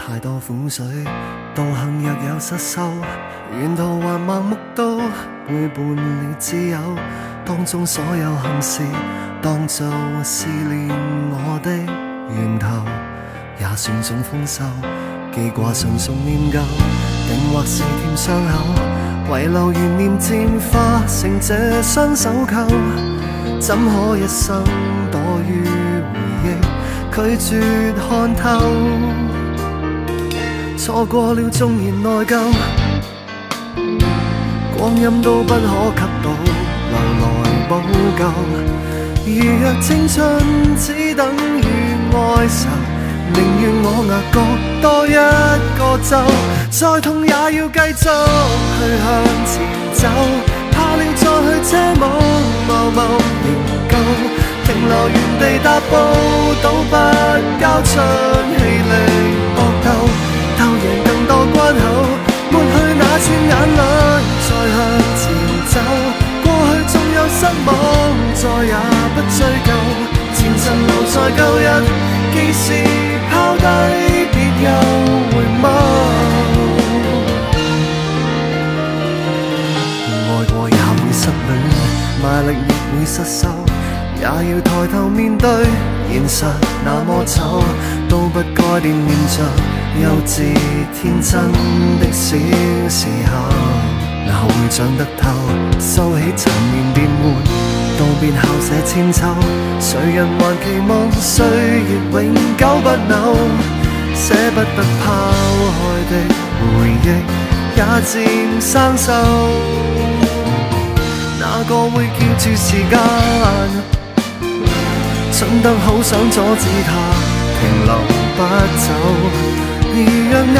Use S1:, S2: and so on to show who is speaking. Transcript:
S1: 太多苦水，道行若有失收，沿途還盲目到背叛了摯友，當中所有憾事當做試煉我的源頭，也算種豐收。記掛純屬念舊，定或是添傷口，遺留懸念漸化成這雙手扣，怎可一生躲於回憶，拒絕看透。錯過了縱然內疚，光陰都不可給到留來補救。如若青春只等於愛愁，寧願我額角多一個皺，再痛也要繼續去向前走，怕了再去奢望貿貿仍舊，停留原地踏步都不交出氣力搏鬥，鬥贏更多關口，抹去那串眼淚再向前走，過去縱有失望再也不追究，前塵留在舊日，既是拋低別又回眸，愛過也會失戀，賣力亦會失手，也要抬頭面對現實那麼醜，都不該惦念着幼稚天真的小時候，哪會長得透，收起陳年變換，道別後寫千秋，誰人還期望歲月永久不朽，捨不得拋開的回憶也漸生鏽，哪個會叫住時間，蠢得好想阻止它停留不走，如若眼